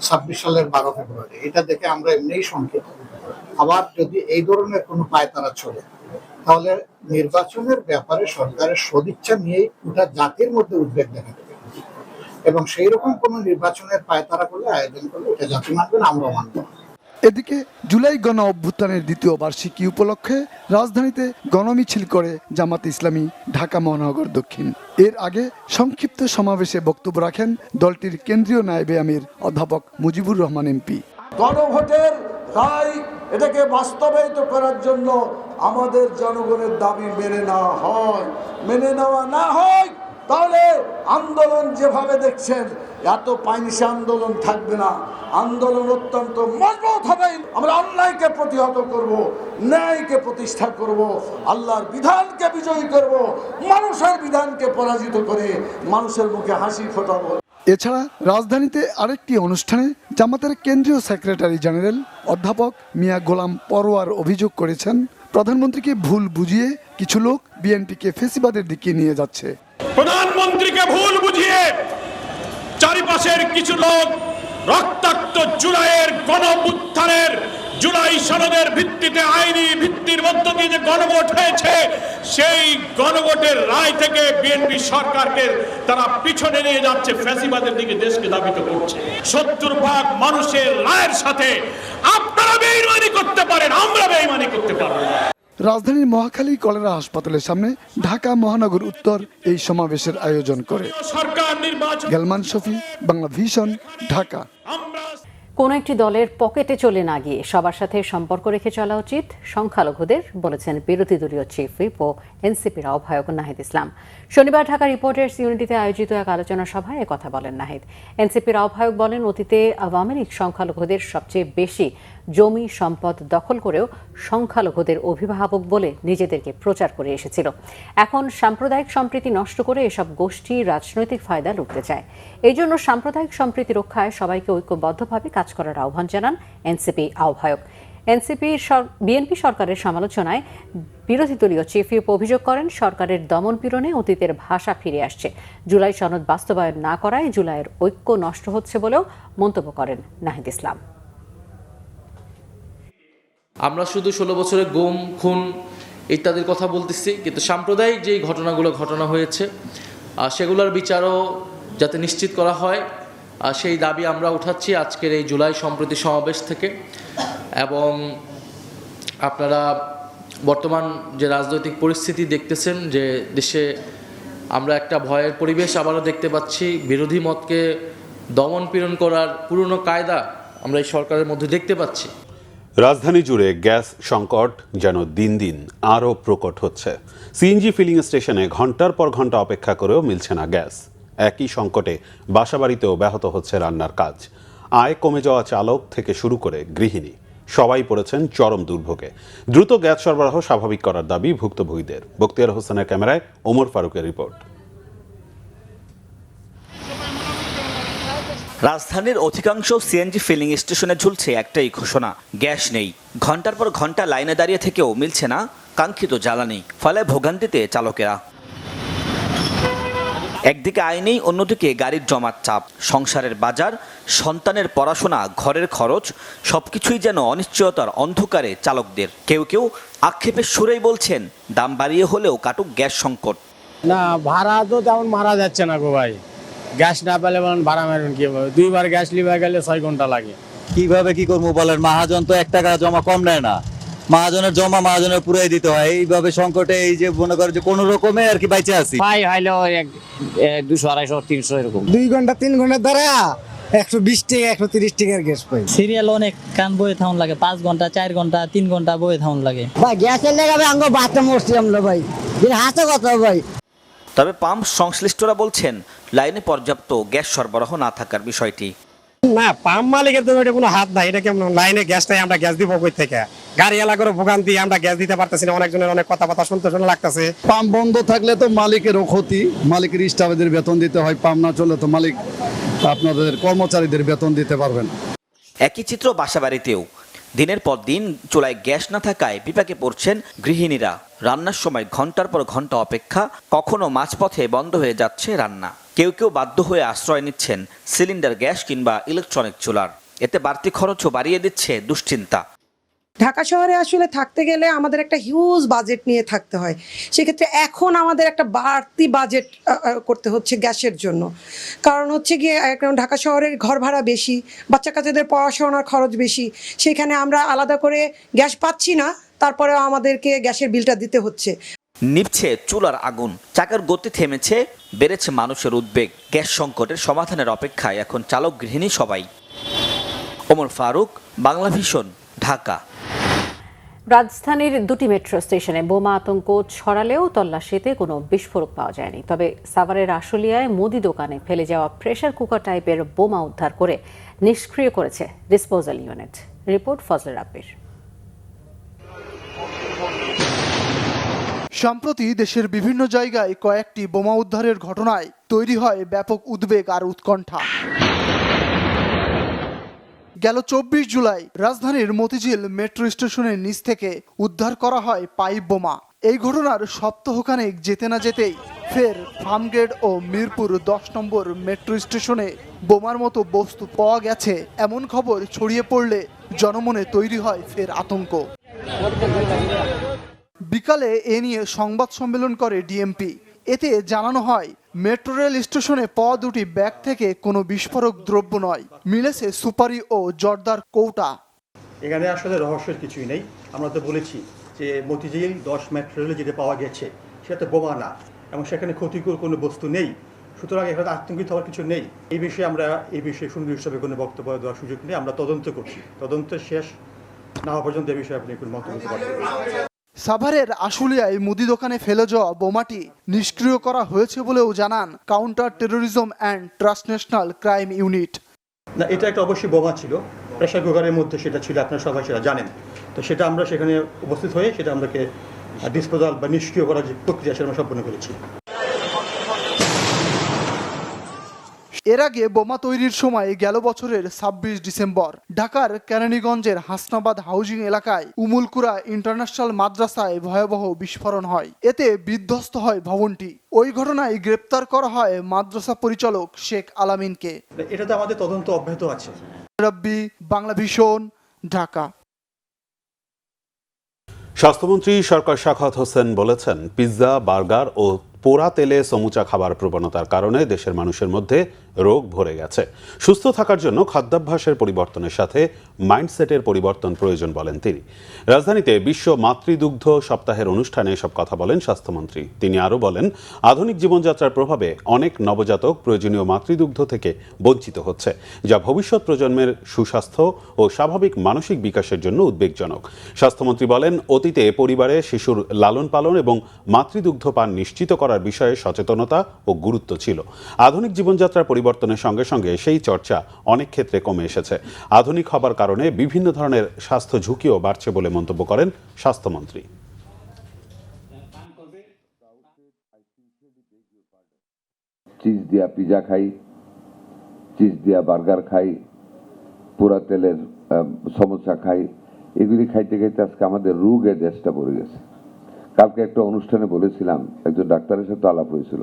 26 সালের 12 ফেব্রুয়ারি, এটা দেখে আমরা এমনিই শঙ্কিত। আবার যদি এই ধরনের কোনো পায়তারা চলে, তাহলে নির্বাচনের ব্যাপারে সরকারের সদিচ্ছা নিয়েই গোটা জাতির মধ্যে উদ্বেগ দেখা দেবে এবং সেই রকম কোনো নির্বাচনের পায়তারা করলে, আয়োজন করলে এটা জাতি মানবে না, আমরাও মানব না। এদিকে জুলাই গণ অভ্যুত্থানের দ্বিতীয় বার্ষিকী উপলক্ষে রাজধানীতে গণমিছিল করে জামাত ইসলামী ঢাকা মহানগর দক্ষিণ। এর আগে সংক্ষিপ্ত সমাবেশে বক্তব্য রাখেন দলটির কেন্দ্রীয় নায়েবে আমির অধ্যাপক মুজিবুর রহমান এমপি। গণভোটের রায় এটাকে বাস্তবায়িত করার জন্য আমাদের জনগণের দাবি মেনে নেওয়া না হয়, তাহলে আন্দোলন যেভাবে দেখছেন এত পাইনিশা আন্দোলন থাকবে না। আন্দোলন অত্যন্ত মজবুত হবে। আমরা অন্যায়কে প্রতিহত করব, ন্যায়কে প্রতিষ্ঠা করব, আল্লাহর বিধানকে বিজয়ী করব, মানুষের বিধানকে পরাজিত করে মানুষের মুখে হাসি ফোটাবো। এছাড়া রাজধানীতে আরেকটি অনুষ্ঠানে জামাতের কেন্দ্রীয় সেক্রেটারি জেনারেল অধ্যাপক মিয়া গোলাম পরোয়ার অভিযোগ করেছেন, প্রধানমন্ত্রীকে ভুল বুঝিয়ে কিছু লোক বিএনপিকে ফেসিবাদের দিকে নিয়ে যাচ্ছে। প্রধানমন্ত্রীকে ভুল বুঝিয়ে চারিপাশের কিছু লোক রক্তাক্ত জুলাইয়ের গণঅভ্যুত্থানের জুলাই সনদের ভিত্তিতে আইনি ভিত্তির মধ্য দিয়ে যে গণভোট হয়েছে, সেই গণভোটের রায় থেকে বিএনপি সরকারকে তারা পিছনে নিয়ে যাচ্ছে, ফ্যাসিবাদের দিকে দেশকে ধাবিত করছে। 70% মানুষের রায়ের সাথে আপনারা বেইমানি করতে পারেন, আমরা বেইমানি করতে পারবো না। রাজধানীর মহাখালী কলেরা হাসপাতালের সামনে ঢাকা মহানগর উত্তর এই সমাবেশের আয়োজন করে। গ্যালমান শফি, বাংলা ভিশন, ঢাকা। কোনো একটি দলের পকেটে চলে না গিয়ে সবার সাথে সম্পর্ক রেখে চলা উচিত সংখ্যালঘুদের, বলেছেন বিরোধী দলীয় চিফ হুইপ ও এনসিপির আহ্বায়ক নাহিদ ইসলাম। শনিবার ঢাকা রিপোর্টার্স ইউনিটিতে আয়োজিত এক আলোচনা সভায় একথা বলেন নাহিদ। এনসিপির আহ্বায়ক বলেন, অতীতে আওয়ামী লীগ সংখ্যালঘুদের সবচেয়ে বেশি জমি সম্পদ দখল করেও সংখ্যালঘুদের অভিভাবক বলে নিজেদেরকে প্রচার করে এসেছিল। এখন সাম্প্রদায়িক সম্প্রীতি নষ্ট করে এসব গোষ্ঠী রাজনৈতিক ফায়দা লুটতে চায়। এই জন্য সাম্প্রদায়িক সম্প্রীতি রক্ষায় সবাইকে ঐক্যবদ্ধভাবে কাজ করার আহ্বান জানান এনসিপি আহ্বায়ক। বিএনপি সরকারের সমালোচনায় বিরোধী দলীয় চিফ হুইপ অভিযোগ করেন, সরকারের দমনপীড়নে অতীতের ভাষা ফিরে আসছে। জুলাই সনদ বাস্তবায়ন না করায় জুলাইয়ের ঐক্য নষ্ট হচ্ছে বলেও মন্তব্য করেন নাহিদ ইসলাম। আমরা শুধু 16 বছরে গুম, খুন ইত্যাদির কথা বলতেছি, কিন্তু সাম্প্রদায়িক যেই ঘটনা হয়েছে সেগুলোর বিচারও যাতে নিশ্চিত করা হয় সেই দাবি আমরা উঠাচ্ছি আজকের এই জুলাই সম্প্রীতি সমাবেশ থেকে। এবং আপনারা বর্তমান যে রাজনৈতিক পরিস্থিতি দেখতেছেন, যে দেশে আমরা একটা ভয়ের পরিবেশ আবারও দেখতে পাচ্ছি, বিরোধী মতকে দমন পীড়ন করার পুরনো কায়দা আমরা এই সরকারের মধ্যে দেখতে পাচ্ছি। রাজধানী জুড়ে গ্যাস সংকট যেন দিন দিন আরও প্রকট হচ্ছে। সিএনজি ফিলিং স্টেশনে ঘন্টার পর ঘন্টা অপেক্ষা করেও মিলছে না গ্যাস। একই সংকটে বাসাবাড়িতেও ব্যাহত হচ্ছে রান্নার কাজ। আয় কমে যাওয়া চালক থেকে শুরু করে গৃহিণী সবাই পড়েছেন চরম দুর্ভোগে। দ্রুত গ্যাস সরবরাহ স্বাভাবিক করার দাবি ভুক্তভোগীদের। বখতিয়ার হোসেনের ক্যামেরায় ওমর ফারুকের রিপোর্ট। রাজধানীর অধিকাংশ সিএনজি ফিলিং স্টেশনে ঝুলছে একটাই ঘোষণা, গ্যাস নেই। ঘন্টার পর ঘন্টা লাইনে দাঁড়িয়ে থেকেও মিলছে না কাঙ্ক্ষিত জ্বালানি, ফলে ভোগান্তিতে চালকেরা। একদিকে আয় নেই, অন্যদিকে গাড়ির জমার চাপ, সংসারের বাজার, সন্তানের পড়াশোনা, ঘরের খরচ সবকিছুই যেন অনিশ্চয়তার অন্ধকারে চালকদের। কেউ কেউ আক্ষেপের সুরেই বলছেন, দাম বাড়িয়ে হলেও কাটুক গ্যাস সংকট। না, ভাড়া তো তেমন মারা যাচ্ছে না গো ভাই। গ্যাস না পেলে বলেন ভাড়া মারবেন কিভাবে? 2 বার গ্যাস লিভার গেলে 6 ঘন্টা লাগে। কিভাবে কি করবো বলেন? মহাজন তো 1 টাকা জমা কম নেয় না, মহাজনের জমা মহাজনের পুরাই দিতে হয়। এইভাবে সংকটে এই যে মনে করে যে কোনো রকমে আর কি বাইচে আছি। ভাই হইলো 200, 250, 300 এরকম। 2 ঘন্টা 3 ঘন্টা ধরে 120 টাকা 130 টাকার গ্যাস পাই। সিরিয়াল অনেক কান বয়ে থাউন লাগে, 5 ঘন্টা 4 ঘন্টা 3 ঘন্টা বয়ে থাউন লাগে। ভাই গ্যাসের লাগাবে আঙ্গ বাচ্চা মরছি আমরা ভাই। হাতে কথা ভাই। তবে পাম্প সংশ্লিষ্টরা বলছেন, লাইনে পর্যাপ্ত গ্যাস সরবরাহ না থাকার বিষয়টি। না, পাম্প মালিকের তো এটা কোনো হাত নাই। এটা কেমন লাইনে গ্যাস নাই, আমরা গ্যাস দিব কই থেকে? গাড়ি এলাকার ভোগান্তি, আমরা গ্যাস দিতে পারতেছি না। অনেকজনের অনেক কথাবার্তা শুনতে লাগতেছে। পাম্প বন্ধ থাকলে তো মালিকেরও ক্ষতি, মালিকের স্টাফেদের বেতন দিতে হয়। পাম্প না চললে তো মালিক আপনাদের কর্মচারীদের বেতন দিতে পারবেন। একই চিত্র বাসাবাড়িতেও। দিনের পর দিন চুলায় গ্যাস না থাকায় বিপাকে পড়ছেন গৃহিণীরা। রান্নার সময় ঘন্টার পর ঘন্টা অপেক্ষা, কখনো মাঝপথে বন্ধ হয়ে যাচ্ছে রান্না। কেউ কেউ বাধ্য হয়ে আশ্রয় নিচ্ছেন সিলিন্ডার গ্যাস কিংবা ইলেকট্রনিক চুলার। এতে বাড়তি খরচও বাড়িয়ে দিচ্ছে দুশ্চিন্তা। ঢাকা শহরে আসলে থাকতে গেলে আমাদের একটা হিউজ বাজেট নিয়ে থাকতে হয়। সেক্ষেত্রে এখন আমাদের একটা বাড়তি বাজেট করতে হচ্ছে গ্যাসের জন্য। কারণ হচ্ছে গিয়ে ঢাকা শহরের ঘর ভাড়া বেশি, বাচ্চা কাচ্চাদের পড়াশোনার খরচ বেশি। সেখানে আমরা আলাদা করে গ্যাস পাচ্ছি না, তারপরেও আমাদেরকে গ্যাসের বিলটা দিতে হচ্ছে। নিভছে চুলার আগুন, চাকার গতি থেমেছে, বেড়েছে মানুষের উদ্বেগ। গ্যাস সংকটের সমাধানের অপেক্ষায় এখন চালক গৃহিণী সবাই। ওমর ফারুক, বাংলা ভিশন, ঢাকা। রাজধানীর 2টি মেট্রো স্টেশনে বোমা আতঙ্ক ছড়ালেও তল্লাশিতে কোনো বিস্ফোরক পাওয়া যায়নি। তবে সাভারের আশুলিয়ায় মুদি দোকানে ফেলে যাওয়া প্রেসার কুকার টাইপের বোমা উদ্ধার করে নিষ্ক্রিয় করেছে ডিসপোজাল ইউনিট। রিপোর্ট ফজলে রাব্বির। সম্প্রতি দেশের বিভিন্ন জায়গায় কয়েকটি বোমা উদ্ধারের ঘটনায় তৈরি হয় ব্যাপক উদ্বেগ আর উৎকণ্ঠা। গেল 24 জুলাই রাজধানীর মতিঝিল মেট্রো স্টেশনের নিচ থেকে উদ্ধার করা হয় পাইপ বোমা। এই ঘটনার সপ্তাহখানেক যেতে না যেতেই ফের ফার্মগেট ও মিরপুর 10 নম্বর মেট্রো স্টেশনে বোমার মতো বস্তু পাওয়া গেছে এমন খবর ছড়িয়ে পড়লে জনমনে তৈরি হয় ফের আতঙ্ক। বিকালে এ নিয়ে সংবাদ সম্মেলন করে ডিএমপি। এতে জানানো হয়, মেট্রো রেল স্টেশনে পাওয়া 2টি ব্যাগ থেকে কোনো বিস্ফোরক দ্রব্য নয়, মিলেছে সুপারি ও জর্দার কৌটা। এখানে আসলে রহস্যের কিছুই নেই। আমরা তো বলেছি যে মতিঝিল 10 মেট্রো রেলে যেটা পাওয়া গেছে সেটা তো বোমা না, এবং সেখানে ক্ষতিকর কোনো বস্তু নেই। সুতরাং এখানে আতঙ্কিত হওয়ার কিছু নেই। এই বিষয়ে সুনির্দিষ্টভাবে কোনো বক্তব্য দেওয়ার সুযোগ নেই। আমরা তদন্ত করছি, তদন্ত শেষ না হওয়া পর্যন্ত এই বিষয়ে আপনি কোনো মন্তব্য করতে পারবেন না। সাভারের আশুলিয়ায় মুদি দোকানে ফেলে যাওয়া বোমাটি নিষ্ক্রিয় করা হয়েছে বলেও জানান counter terrorism and transnational crime unit. না, এটা একটা অবশ্যই বোমা ছিল, প্রেসার কুকারের মধ্যে সেটা ছিল, আপনারা সবাই সেটা জানেন। তো সেটা আমরা সেখানে উপস্থিত হয়ে সেটা আমরাকে ডিসপোজাল বা নিষ্ক্রিয় করার যে প্রক্রিয়া সেটা আমরা সম্পন্ন করেছি। এর আগে বোমা তৈরির সময় গেল বছরের 26 ডিসেম্বর ঢাকার কেরানীগঞ্জের হাসনাবাদ হাউজিং এলাকায় উমুলকুরা ইন্টারন্যাশনাল মাদ্রাসায় ভয়াবহ বিস্ফোরণ হয়। এতে বিধ্বস্ত হয় ভবনটি। ওই ঘটনায় গ্রেপ্তার করা হয় মাদ্রাসা পরিচালক শেখ আলামিনকে। এটা তো আমাদের তদন্ত অব্যাহত আছে। রাব্বি, বাংলা ভিশন, ঢাকা। স্বাস্থ্যমন্ত্রী সরকার সাখাওয়াত হোসেন বলেছেন, পিৎজা, বার্গার ও পোড়া তেলে সমুচা খাবার প্রবণতার কারণে দেশের মানুষের মধ্যে রোগ ভরে গেছে। সুস্থ থাকার জন্য খাদ্যাভ্যাসের পরিবর্তনের সাথে মাইন্ডসেটের পরিবর্তন প্রয়োজন বলেন তিনি। রাজধানীতে বিশ্ব মাতৃদুগ্ধ সপ্তাহের অনুষ্ঠানে এসব কথা বলেন স্বাস্থ্যমন্ত্রী। তিনি আরও বলেন, আধুনিক জীবনযাত্রার প্রভাবে অনেক নবজাতক প্রয়োজনীয় মাতৃদুগ্ধ থেকে বঞ্চিত হচ্ছে, যা ভবিষ্যৎ প্রজন্মের সুস্বাস্থ্য ও স্বাভাবিক মানসিক বিকাশের জন্য উদ্বেগজনক। স্বাস্থ্যমন্ত্রী বলেন, অতীতে পরিবারে শিশুর লালন পালন এবং মাতৃদুগ্ধ পান নিশ্চিত করার বিষয়ে সচেতনতা ও গুরুত্ব ছিল। আধুনিক জীবনযাত্রার পরিবর্তনের সঙ্গে সঙ্গে সেই চর্চা অনেক ক্ষেত্রে কমে এসেছে। আধুনিক হবার কারণে বিভিন্ন ধরনের স্বাস্থ্য ঝুঁকিও বাড়ছে বলে মন্তব্য করেন স্বাস্থ্যমন্ত্রী। চিজ দিয়া পিজা খাই, চিজ দিয়া বার্গার খাই, পোড়া তেলের সমোসা খাই, এগুলি খাইতে খাইতে আজকে আমাদের রোগে দেশটা ভরে গেছে। কালকে একটা অনুষ্ঠানে বলেছিলাম, একজন ডাক্তারের সাথে আলাপ হয়েছিল,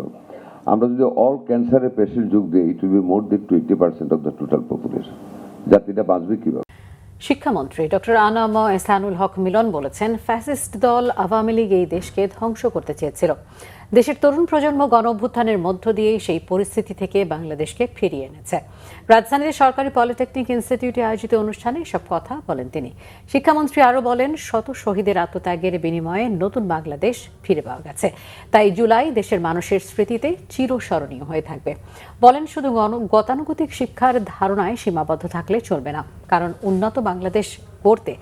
আমরা যদি অল ক্যান্সারের পেশেন্ট যোগ দিই, it will be more then 20% of the total population. জাতিটা বাঁচবে কিভাবে? শিক্ষামন্ত্রী ডক্টর আনাম এহসানুল হক মিলন বলেছেন, ফ্যাসিস্ট দল আওয়ামী লীগ এই দেশকে ধ্বংস করতে চেয়েছিল। দেশের তরুণ প্রজন্ম গণ অভ্যুত্থানের মধ্য দিয়েই সেই পরিস্থিতি থেকে বাংলাদেশকে ফিরিয়ে এনেছে। রাজধানীর সরকারি পলিটেকনিক ইনস্টিটিউটে আয়োজিত অনুষ্ঠানে এসব কথা বলেন তিনি। শিক্ষামন্ত্রী আরও বলেন, শত শহীদের আত্মত্যাগের বিনিময়ে নতুন বাংলাদেশ ফিরে পাওয়া গেছে। তাই জুলাই দেশের মানুষের স্মৃতিতে চিরস্মরণীয় হয়ে থাকবে। বলেন, শুধু গতানুগতিক শিক্ষার ধারণায় সীমাবদ্ধ থাকলে চলবে না, কারণ উন্নত বাংলাদেশ গড়তে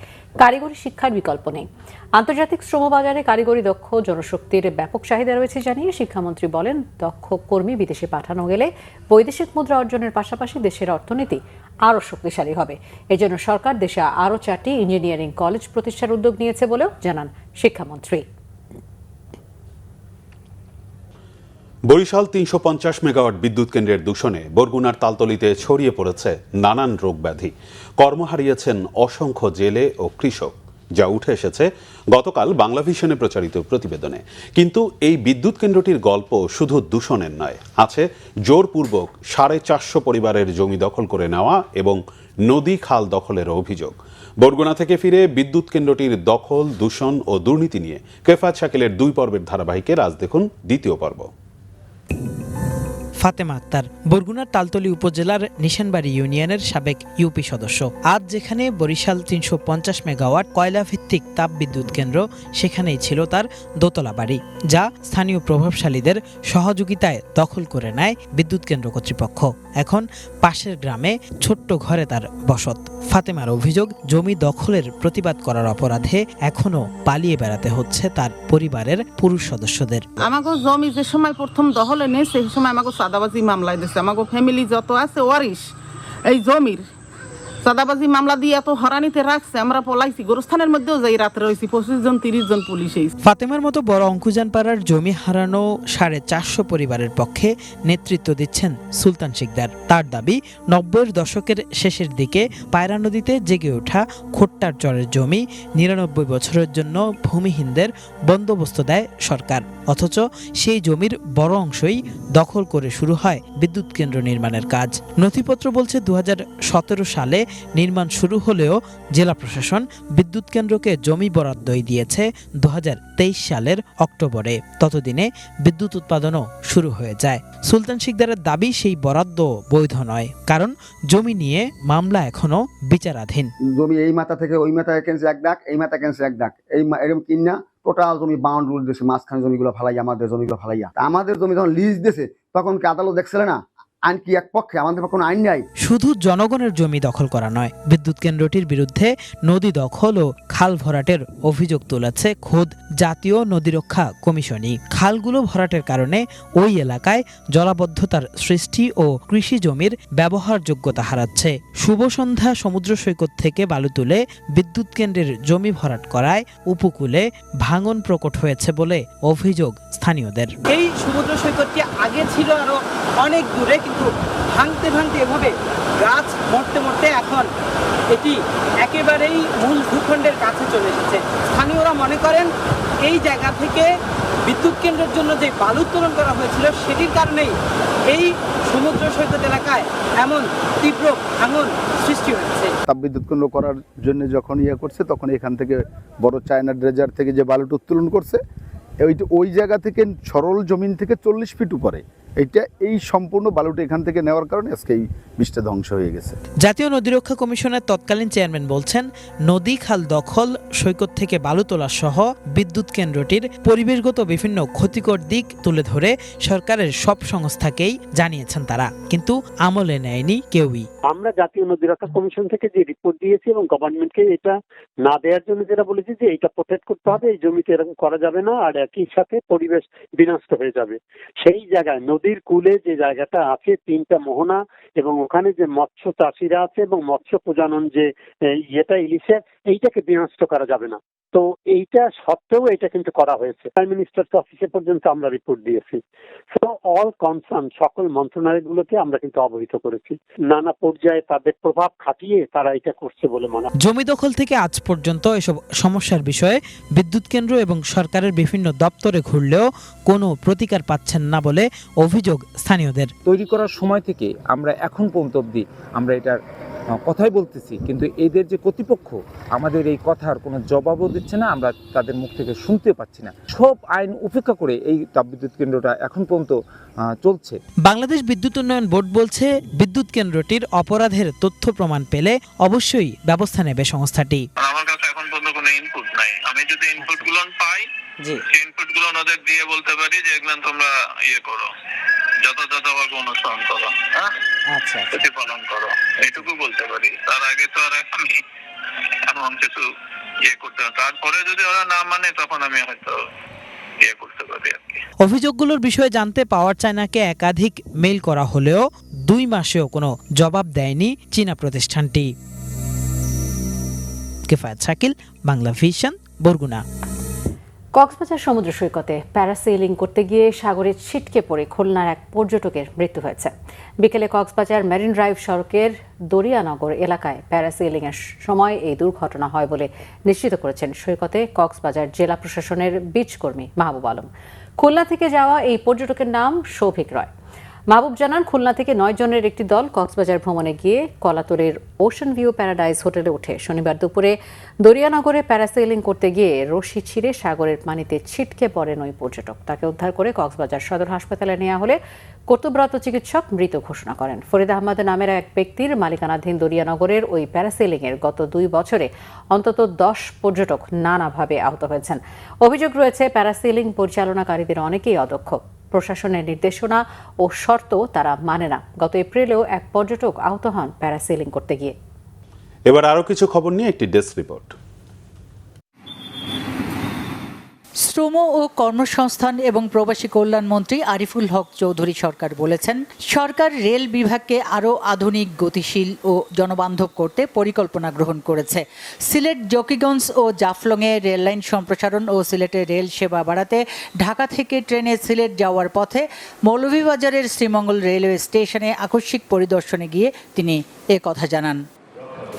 কারিগরি শিক্ষার বিকল্প নেই। আন্তর্জাতিক শ্রমবাজারে কারিগরি দক্ষ জনশক্তির ব্যাপক চাহিদা রয়েছে জানিয়ে শিক্ষামন্ত্রী বলেন, দক্ষ কর্মী বিদেশে পাঠানো গেলে বৈদেশিক মুদ্রা অর্জনের পাশাপাশি দেশের অর্থনীতি আরও শক্তিশালী হবে। এজন্য সরকার দেশে আরও 4টি ইঞ্জিনিয়ারিং কলেজ প্রতিষ্ঠার উদ্যোগ নিয়েছে বলেও জানান শিক্ষামন্ত্রী। বরিশাল 350 মেগাওয়াট বিদ্যুৎ কেন্দ্রের দূষণে বরগুনার তালতলিতে ছড়িয়ে পড়েছে নানান রোগ ব্যাধি। কর্ম হারিয়েছেন অসংখ্য জেলে ও কৃষক, যা উঠে এসেছে গতকাল বাংলাভিশনে প্রচারিত প্রতিবেদনে। কিন্তু এই বিদ্যুৎ কেন্দ্রটির গল্প শুধু দূষণের নয়, আছে জোরপূর্বক 450 পরিবারের জমি দখল করে নেওয়া এবং নদী খাল দখলের অভিযোগ। বরগুনা থেকে ফিরে বিদ্যুৎ কেন্দ্রটির দখল, দূষণ ও দুর্নীতি নিয়ে কেফায়েত শাকিলের 2 পর্বের ধারাবাহিকের আজ দেখুন দ্বিতীয় পর্ব। ফাতেমা আক্তার বরগুনার তালতলি উপজেলার নিশানবাড়ি ইউনিয়নের সাবেক ইউপি সদস্য। আজ যেখানে বরিশাল 350 মেগাওয়াট কয়লা ভিত্তিক তাপ বিদ্যুৎ কেন্দ্র, সেখানেই ছিল তার দোতলা বাড়ি, যা স্থানীয় প্রভাবশালীদের সহযোগিতায় দখল করে নেয় বিদ্যুৎ কেন্দ্র কর্তৃপক্ষ। এখন পাশের গ্রামে ছোট্ট ঘরে তার বসত। ফাতেমার অভিযোগ, জমি দখলের প্রতিবাদ করার অপরাধে এখনো পালিয়ে বেড়াতে হচ্ছে তার পরিবারের পুরুষ সদস্যদের। আমাকে জমি যে সময় প্রথম দখলে নেই, সেই সময় আমাকে সাদাবাজি মামলায় দিচ্ছে। আমাকে ফ্যামিলি যত আছে ওয়ারিশ এই জমির সাদাবাজি মামলা দিয়ে এত হরানিতে রাখছে, আমরা পলাইছি। গোরস্থানের মধ্যেও যাই রাত্রে রয়েছি, 25 জন 30 জন পুলিশ। ফাতেমার মতো বড় অঙ্কুজান পাড়ার জমি হারানো 450 পরিবারের পক্ষে নেতৃত্ব দিচ্ছেন সুলতান শিকদার। তার দাবি, 90-এর দশকের শেষের দিকে পায়রা নদীতে জেগে ওঠা খোট্টার চরের জমি 99 বছরের জন্য ভূমিহীনদের বন্দোবস্ত দেয় সরকার, অথচ সেই জমির বড় অংশই দখল করে শুরু হয় বিদ্যুৎ কেন্দ্র নির্মাণের কাজ। নথিপত্র বলছে 2017 সালে নির্মাণ শুরু হলেও জেলা প্রশাসন বিদ্যুৎ কেন্দ্রকে জমি বরাদ্দই দিয়েছে 2023 সালের অক্টোবরে। ততদিনে বিদ্যুৎ উৎপাদনও শুরু হয়ে যায়। সুলতান শিকদারের দাবি, সেই বরাদ্দ বৈধ নয়, কারণ জমি নিয়ে মামলা এখনো বিচারাধীন। জমি এই মাথা থেকে ওই মাথায় কেনছে এক ডাক, এই মাথা কেনছে এক ডাক, এই এরকম কিনা টোটাল জমি বাউন্ডারি দেশে মাঝখানে জমিগুলো ফালাইয়া, আমাদের জমিগুলো ফালাইয়া। আমাদের জমি যখন লিজ দিয়েছে তখন কি আদালত দেখছিল না আইন কি এক পক্ষে? আমাদের কোনো আইন নাই। শুধু জনগণের জমি দখল করা নয়, বিদ্যুৎ কেন্দ্রটির বিরুদ্ধে নদী দখল ও খাল ভরাটের অভিযোগ তুলেছে খোদ জাতীয় নদী রক্ষা কমিশনই। খালগুলো ভরাটের কারণে ওই এলাকায় জলাবদ্ধতার সৃষ্টি ও কৃষি জমির ব্যবহারযোগ্যতা হারাচ্ছে। শুভ সন্ধ্যা সমুদ্র সৈকত থেকে বালু তুলে বিদ্যুৎ কেন্দ্রের জমি ভরাট করায় উপকূলে ভাঙন প্রকট হয়েছে বলে অভিযোগ স্থানীয়দের। এই সমুদ্র সৈকতটি আগে ছিল আরো অনেক দূরে, কিন্তু ভাঙতে ভাঙতে এভাবে গাছ মরতে মরতে এখন এটি একেবারেই মূল ভূখণ্ডের কাছে চলে এসেছে। স্থানীয়রা মনে করেন এই জায়গা থেকে বিদ্যুৎ কেন্দ্রের জন্য যে বালু উত্তোলন করা হয়েছিল, সেটির কারণেই এই সমুদ্র সৈকত এলাকায় এমন তীব্র ভাঙন সৃষ্টি হয়েছে। তাপবিদ্যুৎ কেন্দ্র করার জন্য যখন করছে, তখন এখান থেকে বড় চায়না ড্রেজার থেকে যে বালুটা উত্তোলন করছে, ওই জায়গা থেকে সরল জমিন থেকে 40 ফিট উপরে এই সম্পূর্ণ বালুটা এখান থেকে নেওয়ার কারণে আজকে এই বৃষ্টি ধ্বংস হয়ে গেছে। জাতীয় নদী রক্ষা কমিশনের তৎকালীন চেয়ারম্যান বলছেন, নদী খাল দখল, সৈকত থেকে বালু তোলা সহ বিদ্যুৎ কেন্দ্রটির পরিবেশগত বিভিন্ন ক্ষতিকর দিক তুলে ধরে সরকারের সব সংস্থাকেই জানিয়েছেন তারা, কিন্তু আমলে নেয়নি কেউই। আমরা জাতীয় নদী রক্ষা কমিশন থেকে যে রিপোর্ট দিয়েছি এবং গভর্নমেন্টকে এটা না দেওয়ার জন্য যেটা বলেছি যে এটা প্রোটেক্ট করতে হবে, এই জমিতে এরকম করা যাবে না, আর একই সাথে পরিবেশ বিনষ্ট হয়ে যাবে। সেই জায়গায় নদীর কূলে যে জায়গাটা আছে 3টা মোহনা, এবং ওখানে যে মৎস্য চাষিরা আছে এবং মৎস্য প্রজনন যে ইলিশের, এইটাকে বিনষ্ট করা যাবে না। তো এইটা সত্ত্বেও এটা কিন্তু করা হয়েছে। প্রাইম মিনিস্টার্স অফিসে পর্যন্ত আমরা রিপোর্ট দিয়েছি। সো অল কনসার্ন সকল মন্ত্রণালয়গুলোকে আমরা কিন্তু অবহিত করেছি। নানা পর্যায়ে তাদের প্রভাব খাটিয়ে তারা এটা করছে বলে মনে হয়। জমি দখল থেকে আজ পর্যন্ত এসব সমস্যার বিষয়ে বিদ্যুৎ কেন্দ্র এবং সরকারের বিভিন্ন দপ্তরে ঘুরলেও কোনো প্রতিকার পাচ্ছেন না বলে অভিযোগ স্থানীয়দের। তৈরি করার সময় থেকে আমরা এখন পর্যন্ত অবধি আমরা এটার কথাই বলতেছি, কিন্তু এদের যে কর্তৃপক্ষ আমাদের এই কথার কোনো জবাবও দিচ্ছে না, আমরা তাদের মুখ থেকে শুনতে পাচ্ছি না। সব আইন উপেক্ষা করে এই তাপবিদ্যুৎ কেন্দ্রটা এখন পর্যন্ত চলছে। বাংলাদেশ বিদ্যুৎ উন্নয়ন বোর্ড বলছে, বিদ্যুৎ কেন্দ্রটির অপরাধের তথ্য প্রমাণ পেলে অবশ্যই ব্যবস্থা নেবে সংস্থাটি। আমার কাছে এখন পর্যন্ত কোনো ইনপুট নাই। আমি যদি ইনপুট গুলো পাই, সেই ইনপুট গুলো ওদের দিয়ে বলতে পারি যে এগুলো তোমরা করো, যথাযথভাবে অনুসরণ করো, হ্যাঁ, আচ্ছা, প্রতিপালন করো, এইটুকু বলতে পারি। তার আগে তো আর আমি এমন কিছু করতে না। তারপরে যদি ওরা না মানে তখন আমি হয়তো করতে পারি আর কি। অভিযোগগুলোর বিষয়ে জানতে পাওয়ার চায়নাকে একাধিক মেইল করা হলেও 2 মাসেও কোনো জবাব দেয়নি চীনা প্রতিষ্ঠানটি। কিফায়েত শাকিল, বাংলা ভিশন, বরগুনা। কক্সবাজার সমুদ্র সৈকতে প্যারাসেইলিং করতে গিয়ে সাগরে ছিটকে পড়ে খুলনার এক পর্যটকের মৃত্যু হয়েছে। বিকেলে কক্সবাজার মেরিন ড্রাইভ সড়কের দরিয়ানগর এলাকায় প্যারাসেইলিং এর সময় এই দুর্ঘটনা হয় বলে নিশ্চিত করেছেন সৈকতে কক্সবাজার জেলা প্রশাসনের বিচ কর্মী মাহবুব আলম। খুলনা থেকে যাওয়া এই পর্যটকের নাম সৌভিক রয়। মাহবুব জানান, খুলনা থেকে 9 জনের একটি দল কক্সবাজার ভ্রমণে গিয়ে কলাতরের ওশান ভিউ প্যারাডাইজ হোটেলে উঠে শনিবার দুপুরে দরিয়ানগরে প্যারাসেইলিং করতে গিয়ে রশি ছিঁড়ে সাগরের পানিতে ছিটকে পড়েন ওই পর্যটক। তাকে উদ্ধার করে কক্সবাজার সদর হাসপাতালে নেওয়া হলে কর্তব্যরত চিকিৎসক মৃত ঘোষণা করেন। ফরিদ আহমদ নামের এক ব্যক্তির মালিকানাধীন দরিয়ানগরের ওই প্যারাসেইলিং এর গত 2 বছরে অন্তত 10 পর্যটক নানাভাবে আহত হয়েছেন। অভিযোগ রয়েছে, প্যারাসেইলিং পরিচালনাকারীদের অনেকেই অদক্ষ। প্রশাসনের নির্দেশনা ও শর্ত তারা মানে না। গত এপ্রিলেও এক পর্যটক আহত হন প্যারাসেইলিং করতে গিয়ে। এবার আরো কিছু খবর নিয়ে একটি ডেস্ক রিপোর্ট। শ্রম ও কর্মসংস্থান এবং প্রবাসী কল্যাণ মন্ত্রী আরিফুল হক চৌধুরী সরকার বলেছেন, সরকার রেল বিভাগকে আরও আধুনিক, গতিশীল ও জনবান্ধব করতে পরিকল্পনা গ্রহণ করেছে। সিলেট, জকিগঞ্জ ও জাফলংয়ে রেললাইন সম্প্রসারণ ও সিলেটের রেল সেবা বাড়াতে ঢাকা থেকে ট্রেনে সিলেট যাওয়ার পথে মৌলভীবাজারের শ্রীমঙ্গল রেলওয়ে স্টেশনে আকস্মিক পরিদর্শনে গিয়ে তিনি কথা জানান।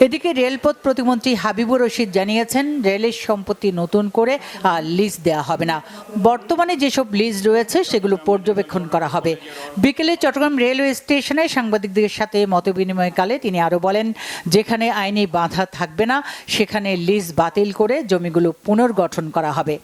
এদিকে রেলপথ প্রতিমন্ত্রী হাবিবুর রশিদ জানিয়েছেন, রেলের সম্পত্তি নতুন করে লিজ দেওয়া হবে না। বর্তমানে যেসব লিজ রয়েছে সেগুলো পর্যবেক্ষণ করা হবে। বিকেলে চট্টগ্রাম রেলওয়ে স্টেশনে সাংবাদিকদের সাথে মতবিনিময়কালে তিনি আরও বলেন, যেখানে আইনি বাধা থাকবে না সেখানে লিজ বাতিল করে জমিগুলো পুনর্গঠন করা হবে।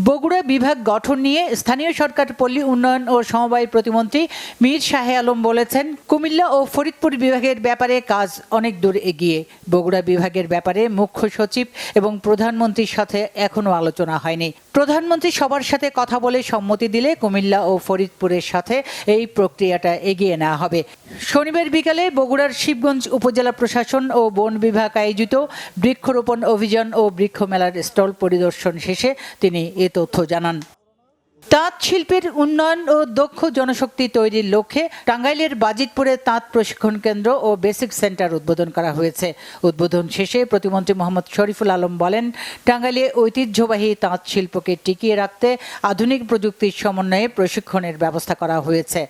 বগুড়া বিভাগ গঠন নিয়ে স্থানীয় সরকার, পল্লী উন্নয়ন ও সমবায় প্রতিমন্ত্রী মীর শাহে আলম বলেছেন, কুমিল্লা ও ফরিদপুর বিভাগের ব্যাপারে কাজ অনেক দূর এগিয়ে। বগুড়া বিভাগের ব্যাপারে মুখ্য সচিব এবং প্রধানমন্ত্রীর সাথে এখনও আলোচনা হয়নি। প্রধানমন্ত্রী সবার সাথে কথা বলে সম্মতি দিলে কুমিল্লা ও ফরিদপুরের সাথে এই প্রক্রিয়াটা এগিয়ে নেওয়া হবে। শনিবার বিকালে বগুড়ার শিবগঞ্জ উপজেলা প্রশাসন ও বন বিভাগ আয়োজিত বৃক্ষরোপণ অভিযান ও বৃক্ষ মেলার স্টল পরিদর্শন শেষে তিনি এ তথ্য জানান। তাঁত শিল্পের উন্নয়ন ও দক্ষ জনশক্তি তৈরির লক্ষ্যে টাঙ্গাইলের বাজিতপুরে তাঁত প্রশিক্ষণ কেন্দ্র ও বেসিক সেন্টার উদ্বোধন করা হয়েছে। উদ্বোধন শেষে প্রতিমন্ত্রী মোহাম্মদ শরীফুল আলম বলেন, টাঙ্গাইলে ঐতিহ্যবাহী তাঁত শিল্পকে টিকিয়ে রাখতে আধুনিক প্রযুক্তির সমন্বয়ে প্রশিক্ষণের ব্যবস্থা করা হয়েছে।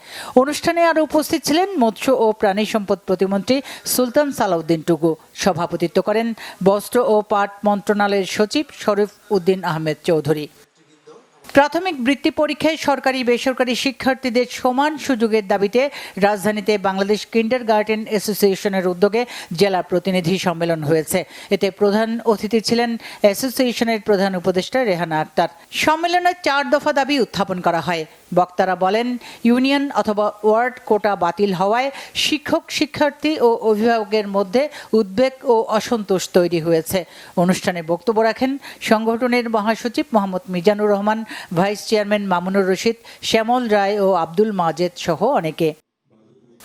অনুষ্ঠানে আরও উপস্থিত ছিলেন মৎস্য ও প্রাণী সম্পদ প্রতিমন্ত্রী সুলতান সালাউদ্দিন টুকু। সভাপতিত্ব করেন বস্ত্র ও পাট মন্ত্রণালয়ের সচিব শরীফ উদ্দিন আহমেদ চৌধুরী। প্রাথমিক বৃত্তি পরীক্ষায় সরকারি বেসরকারি শিক্ষার্থীদের সমান সুযোগের দাবিতে রাজধানীতে বাংলাদেশ কিন্ডারগার্টেন অ্যাসোসিয়েশনের উদ্যোগে জেলা প্রতিনিধি সম্মেলন হয়েছে। এতে প্রধান অতিথি ছিলেন অ্যাসোসিয়েশনের প্রধান উপদেষ্টা রেহানা আক্তার। সম্মেলনে 4 দফা দাবি উত্থাপন করা হয়। বক্তারা বলেন, ইউনিয়ন অথবা ওয়ার্ড কোটা বাতিল হওয়ায় শিক্ষক, শিক্ষার্থী ও অভিভাবকের মধ্যে উদ্বেগ ও অসন্তোষ তৈরি হয়েছে। অনুষ্ঠানে বক্তব্য রাখেন সংগঠনের মহাসচিব মোহাম্মদ মিজানুর রহমান, ভাইস চেয়ারম্যান মামুনুর রশিদ, শ্যামল রায় ও আব্দুল মাজেদ সহ অনেকে।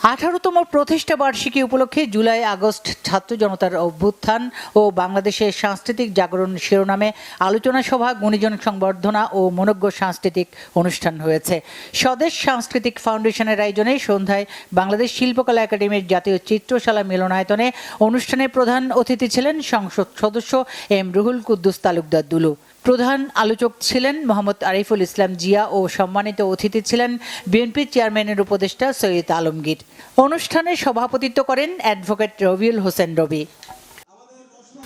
18তম প্রতিষ্ঠা বার্ষিকী উপলক্ষে জুলাই আগস্ট ছাত্র জনতার অভ্যুত্থান ও বাংলাদেশের সাংস্কৃতিক জাগরণ শিরোনামে আলোচনা সভা, গুণীজন সংবর্ধনা ও মনোজ্ঞ সাংস্কৃতিক অনুষ্ঠান হয়েছে। স্বদেশ সাংস্কৃতিক ফাউন্ডেশনের আয়োজনে সন্ধ্যায় বাংলাদেশ শিল্পকলা একাডেমির জাতীয় চিত্রশালা মিলনায়তনে অনুষ্ঠানে প্রধান অতিথি ছিলেন সংসদ সদস্য এম রুহুল কুদ্দুস তালুকদার দুলু। প্রধান আলোচক ছিলেন মোহাম্মদ আরিফুল ইসলাম জিয়া ও সম্মানিত অতিথি ছিলেন বিএনপি চেয়ারম্যানের উপদেষ্টা সৈয়দ আলমগীর। অনুষ্ঠানে সভাপতিত্ব করেন অ্যাডভোকেট রবিউল হোসেন রবি।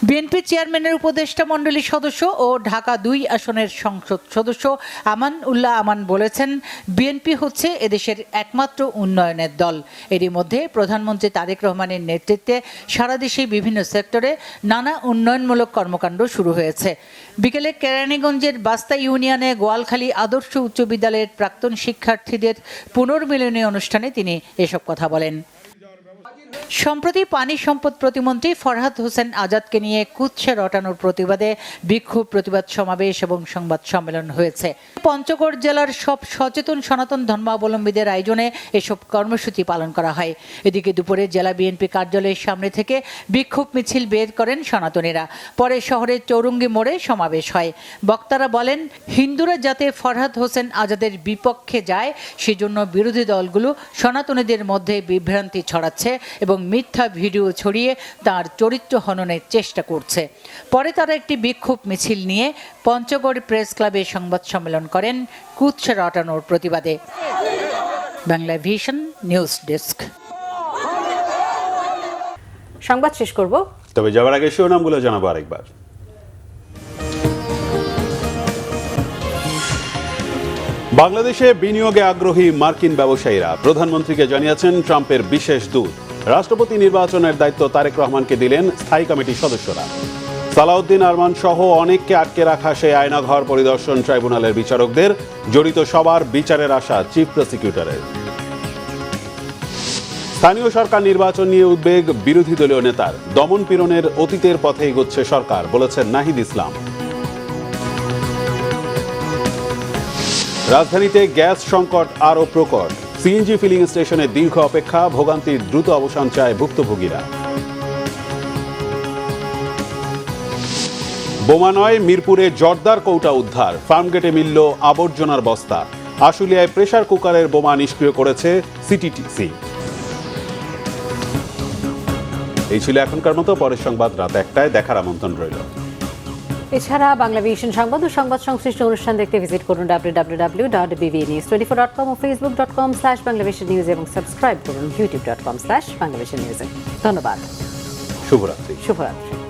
বিএনপি চেয়ারম্যানের উপদেষ্টা মণ্ডলীর সদস্য ও ঢাকা ২ আসনের সংসদ সদস্য আমান উল্লাহ আমান বলেছেন, বিএনপি হচ্ছে এদেশের একমাত্র উন্নয়নের দল। এরই মধ্যে প্রধানমন্ত্রী তারেক রহমানের নেতৃত্বে সারা দেশে বিভিন্ন সেক্টরে নানা উন্নয়নমূলক কর্মকাণ্ড শুরু হয়েছে। বিকেলে কেরানীগঞ্জের বাস্তা ইউনিয়নে গোয়ালখালী আদর্শ উচ্চ বিদ্যালয়ের প্রাক্তন শিক্ষার্থীদের পুনর্মিলনী অনুষ্ঠানে তিনি এসব কথা বলেন। সম্প্রতি পানি সম্পদ প্রতিমন্ত্রী ফরহাদ হোসেন আজাদকে নিয়ে কুৎসা রটানোর প্রতিবাদে বিক্ষোভ, প্রতিবাদ সমাবেশ এবং সংবাদ সম্মেলন হয়েছে। পঞ্চগড় জেলার সব সচেতন সনাতন ধর্মাবলম্বীদের আয়োজনে এসব কর্মসূচি পালন করা হয়। এদিকে দুপুরে জেলা বিএনপি কার্যালয়ের সামনে থেকে বিক্ষোভ মিছিল বের করেন সনাতনীরা। পরে শহরের চৌরঙ্গি মোড়ে সমাবেশ হয়। বক্তারা বলেন, হিন্দুরা যাতে ফরহাদ হোসেন আজাদের বিপক্ষে যায় সেজন্য বিরোধী দলগুলো সনাতনীদের মধ্যে বিভ্রান্তি ছড়াচ্ছে এবং মিথ্যা ভিডিও ছড়িয়ে তার চরিত্র হননের চেষ্টা করছে। পরে তারা একটি বিক্ষোভ মিছিল নিয়ে পঞ্চগড় প্রেস ক্লাবে সংবাদ সম্মেলন করেন কুৎসা রটানোর প্রতিবাদে। Bangla vision news desk. সংবাদ শেষ করব, তবে যাওয়ার আগে শিরোনামগুলো জানাবো আরেকবার। বাংলাদেশে বিনিয়োগে আগ্রহী মার্কিন ব্যবসায়ীরা প্রধানমন্ত্রীকে জানিয়েছেন ট্রাম্পের বিশেষ দূত। রাষ্ট্রপতি নির্বাচনের দায়িত্ব তারেক রহমানকে দিলেন স্থায়ী কমিটির সদস্যরা। সালাউদ্দিন আরমান সহ অনেককে আটকে রাখা সেই আয়নাঘর পরিদর্শন ট্রাইব্যুনালের বিচারকদের, জড়িত সবার বিচারের আশা চিফ প্রসিকিউটরের। স্থানীয় সরকার নির্বাচন নিয়ে উদ্বেগ বিরোধী দলীয় নেতার, দমন পীড়নের অতীতের পথে এগোচ্ছে সরকার, বলেছেন নাহিদ ইসলাম। রাজধানীতে গ্যাস সংকট আরও প্রকট, সিএনজি ফিলিং স্টেশনে দীর্ঘ অপেক্ষা, ভোগান্তির দ্রুত অবসান চায় ভুক্তভোগীরা। বোমা নয়, মিরপুরে জর্দার কৌটা উদ্ধার, ফার্মগেটে মিলল আবর্জনার বস্তা। আশুলিয়ায় প্রেসার কুকারের বোমা নিষ্ক্রিয় করেছে সিটিটিসি। এই ছিল এখনকার মতো। পরের সংবাদ রাত 1টায় দেখার আমন্ত্রণ রইল। এছাড়া বাংলা ভিশন সংবাদ ও সংবাদ সংশ্লিষ্ট অনুষ্ঠান দেখতে ভিজিট করুন www.bbnews24.com ও facebook.com/banglavishnnews এবং সাবস্ক্রাইব করুন youtube.com/banglavishnnews। ধন্যবাদ। শুভরাত্রি। শুভরাত্রি।